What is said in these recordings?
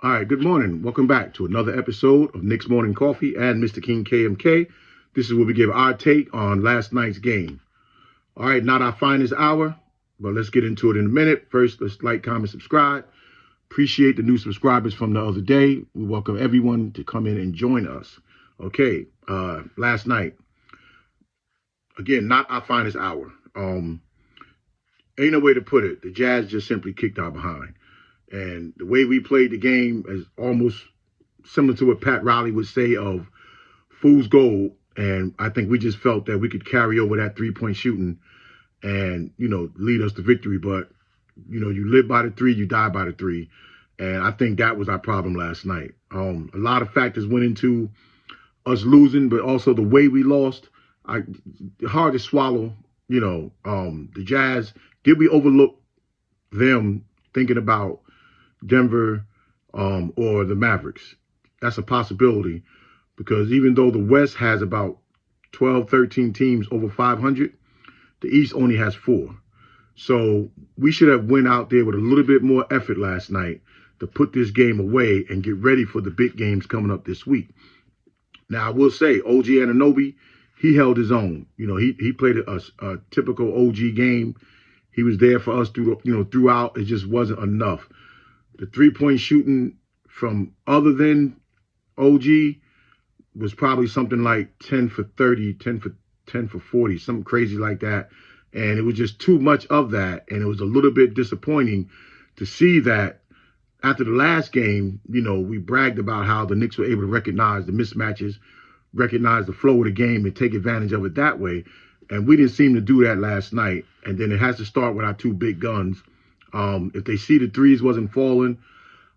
All right, good morning. Welcome back to another episode of Nick's Morning Coffee and Mr. King KMK. This is where we give our take on last night's game. All right, not our finest hour, but let's get into it in a minute. First, let's like, comment, subscribe. Appreciate the new subscribers from the other day. We welcome everyone to come in and join us. Okay, last night, again, not our finest hour. Ain't no way to put it. The Jazz just simply kicked our behind. And the way we played the game is almost similar to what Pat Riley would say of fool's gold. And I think we just felt that we could carry over that three-point shooting and, lead us to victory. But, you live by the three, you die by the three. And I think that was our problem last night. A lot of factors went into us losing, but also the way we lost. Hard to swallow. The Jazz, did we overlook them thinking about Denver or the Mavericks? That's a possibility because even though the West has about 12, 13 teams over 500, the East only has 4. So we should have went out there with a little bit more effort last night to put this game away and get ready for the big games coming up this week. Now, I will say, OG Anunoby, he held his own. He played a typical OG game. He was there for us throughout. It just wasn't enough. The three-point shooting from other than OG was probably something like 10 for 30, 10 for 40, something crazy like that. And it was just too much of that. And it was a little bit disappointing to see that after the last game, we bragged about how the Knicks were able to recognize the mismatches, recognize the flow of the game and take advantage of it that way. And we didn't seem to do that last night. And then it has to start with our two big guns. If they see the threes wasn't falling,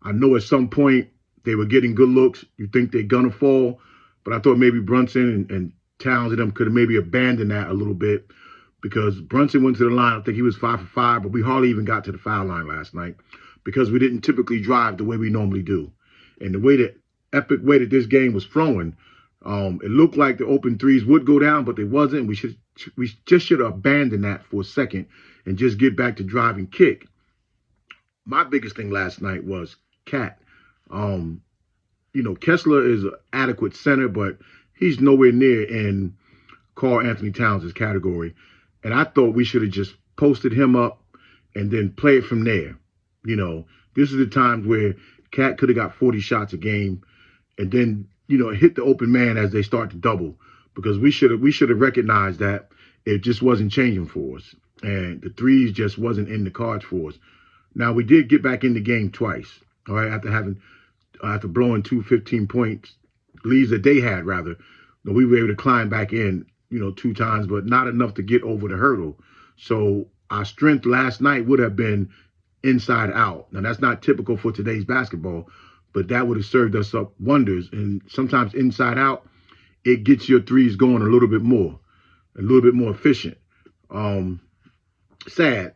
I know at some point they were getting good looks. You think they're going to fall. But I thought maybe Brunson and Towns and them could have maybe abandoned that a little bit because Brunson went to the line. I think he was 5 for 5, but we hardly even got to the foul line last night because we didn't typically drive the way we normally do. And the epic way that this game was flowing, it looked like the open threes would go down, but they wasn't. We just should have abandoned that for a second and just get back to drive and kick. My biggest thing last night was Cat. Kessler is an adequate center, but he's nowhere near in Karl Anthony Towns' category. And I thought we should have just posted him up and then play it from there. This is the times where Cat could have got 40 shots a game and then, hit the open man as they start to double because we should have recognized that it just wasn't changing for us. And the threes just wasn't in the cards for us. Now, we did get back in the game twice, all right, after blowing 2 15-point leads that they had, rather. We were able to climb back in, 2 times, but not enough to get over the hurdle. So our strength last night would have been inside out. Now, that's not typical for today's basketball, but that would have served us up wonders. And sometimes inside out, it gets your threes going a little bit more efficient. Sad,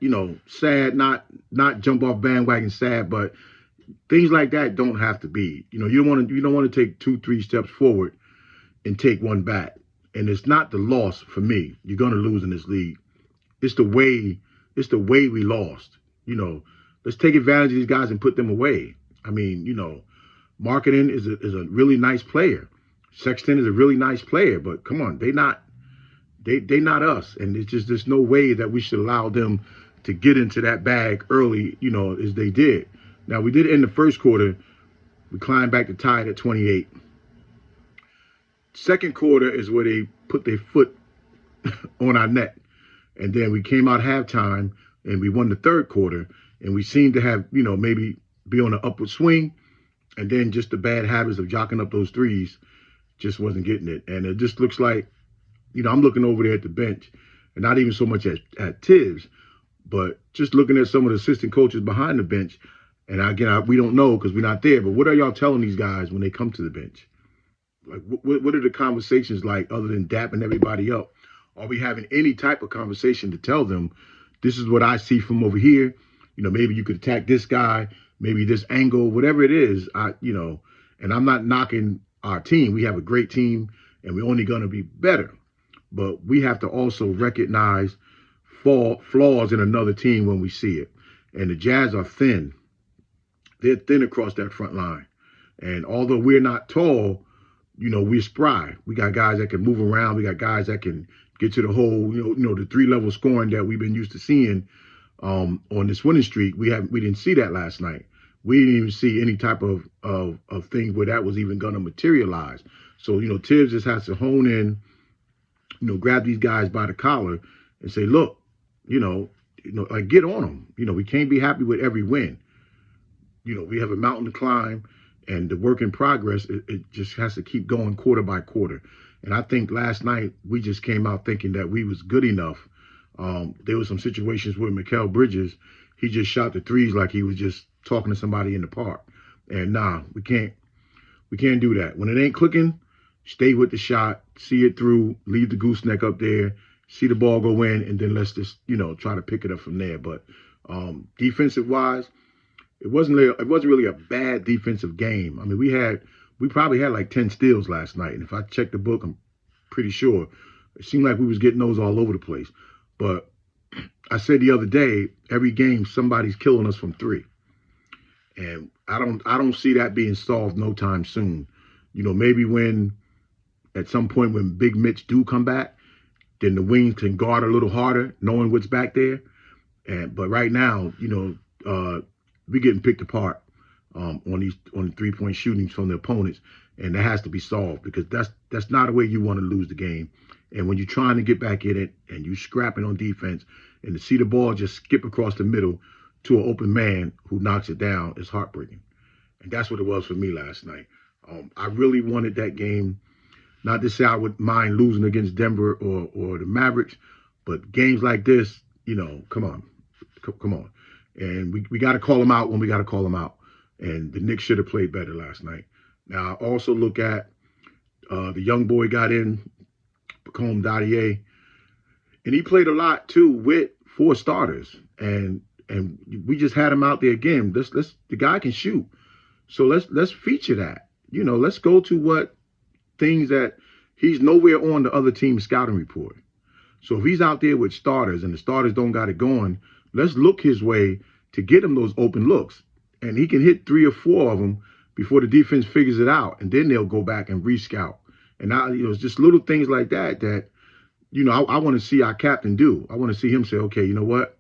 not jump off bandwagon sad, but things like that don't have to be. You don't want to take 2-3 steps forward and take one back. And it's not the loss for me. You're gonna lose in this league. It's the way we lost. Let's take advantage of these guys and put them away. I mean, Marketing is a really nice player. Sexton is a really nice player, but come on, they not us. And it's just there's no way that we should allow them to get into that bag early, as they did. Now, we did end the first quarter. We climbed back to tie it at 28. Second quarter is where they put their foot on our neck. And then we came out halftime and we won the third quarter. And we seemed to have, maybe be on an upward swing. And then just the bad habits of jocking up those threes just wasn't getting it. And it just looks like, I'm looking over there at the bench, and not even so much at Tibbs, but just looking at some of the assistant coaches behind the bench. And again, we don't know because we're not there, but what are y'all telling these guys when they come to the bench? Like, what are the conversations like other than dapping everybody up? Are we having any type of conversation to tell them, this is what I see from over here? Maybe you could attack this guy, maybe this angle, whatever it is, and I'm not knocking our team. We have a great team, and we're only going to be better. But we have to also recognize flaws in another team when we see it. And the Jazz are thin. they're thin across that front line. And although we're not tall, we're spry. We got guys that can move around. We got guys that can get to the hole. The 3-level scoring that we've been used to seeing on this winning streak. We didn't see that last night. We didn't even see any type of thing where that was even going to materialize. So Tibbs just has to hone in, grab these guys by the collar and say, look, like get on them. We can't be happy with every win. We have a mountain to climb, and the work in progress, it just has to keep going quarter by quarter. And I think last night we just came out thinking that we was good enough. There were some situations where Mikal Bridges, he just shot the threes like he was just talking to somebody in the park. And nah, we can't do that. When it ain't clicking, stay with the shot, see it through, leave the gooseneck up there, see the ball go in, and then let's just, try to pick it up from there. But defensive wise, it wasn't really a bad defensive game. I mean, we probably had like 10 steals last night. And if I check the book, I'm pretty sure it seemed like we was getting those all over the place. But I said the other day, every game somebody's killing us from 3. And I don't see that being solved no time soon. Maybe at some point when Big Mitch do come back, then the wings can guard a little harder, knowing what's back there. But right now, we're getting picked apart on the 3-point shootings from the opponents, and that has to be solved because that's not a way you want to lose the game. And when you're trying to get back in it and you scrapping on defense, and to see the ball just skip across the middle to an open man who knocks it down is heartbreaking. And that's what it was for me last night. I really wanted that game. Not to say I would mind losing against Denver or the Mavericks, but games like this, come on. And we got to call them out when we got to call them out. And the Knicks should have played better last night. Now, I also look at the young boy got in, Bacome Dadier, and he played a lot, too, with 4 starters. And we just had him out there again. The guy can shoot. So let's feature that. Let's go to what things that he's nowhere on the other team's scouting report. So if he's out there with starters and the starters don't got it going, let's look his way to get him those open looks. And he can hit 3 or 4 of them before the defense figures it out. And then they'll go back and re-scout. And it's just little things like that I want to see our captain do. I want to see him say, okay, you know what?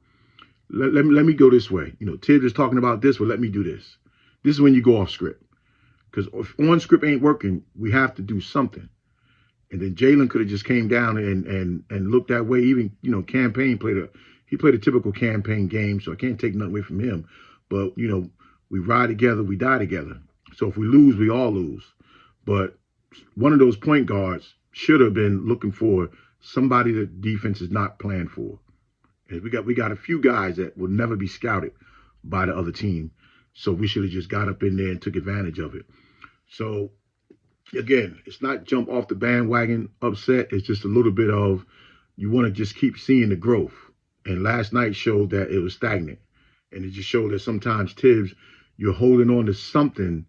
Let me go this way. Tibbs is talking about this, but let me do this. This is when you go off script. Because if on script ain't working, we have to do something. And then Jalen could have just came down and looked that way. Even, Campaign played a typical Campaign game, so I can't take nothing away from him. But, we ride together, we die together. So if we lose, we all lose. But one of those point guards should have been looking for somebody that defense is not planned for. And we got a few guys that will never be scouted by the other team. So we should have just got up in there and took advantage of it. So, again, it's not jump off the bandwagon upset. It's just a little bit of you want to just keep seeing the growth. And last night showed that it was stagnant. And it just showed that sometimes, Tibbs, you're holding on to something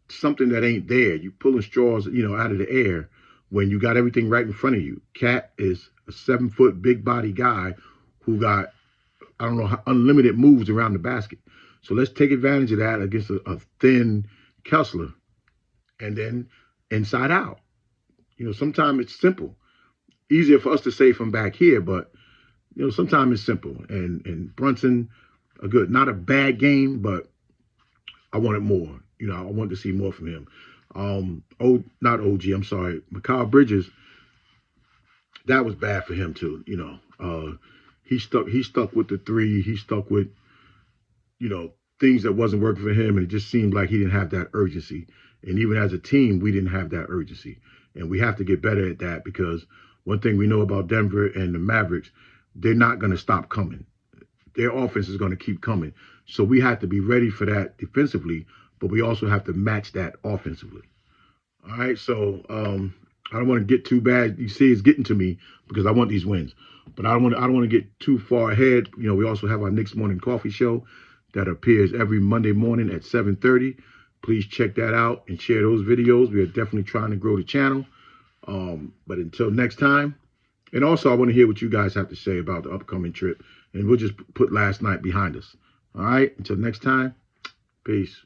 that ain't there. You're pulling straws, out of the air when you got everything right in front of you. Cat is a 7-foot big body guy who got, unlimited moves around the basket. So let's take advantage of that against a thin Kessler. And then inside out. Sometimes it's simple. Easier for us to say from back here, but, sometimes it's simple. And Brunson, not a bad game, but I wanted more. I wanted to see more from him. Not OG, I'm sorry. Mikal Bridges, that was bad for him too. He stuck with the 3. He stuck with, things that wasn't working for him. And it just seemed like he didn't have that urgency. And even as a team, we didn't have that urgency. And we have to get better at that because one thing we know about Denver and the Mavericks, they're not going to stop coming. Their offense is going to keep coming. So we have to be ready for that defensively, but we also have to match that offensively. All right, so I don't want to get too bad. You see, it's getting to me because I want these wins. But I don't want to get too far ahead. We also have our Knicks Morning Coffee Show that appears every Monday morning at 7:30. Please check that out and share those videos. We are definitely trying to grow the channel. But until next time, and also I want to hear what you guys have to say about the upcoming trip. And we'll just put last night behind us. All right, until next time, peace.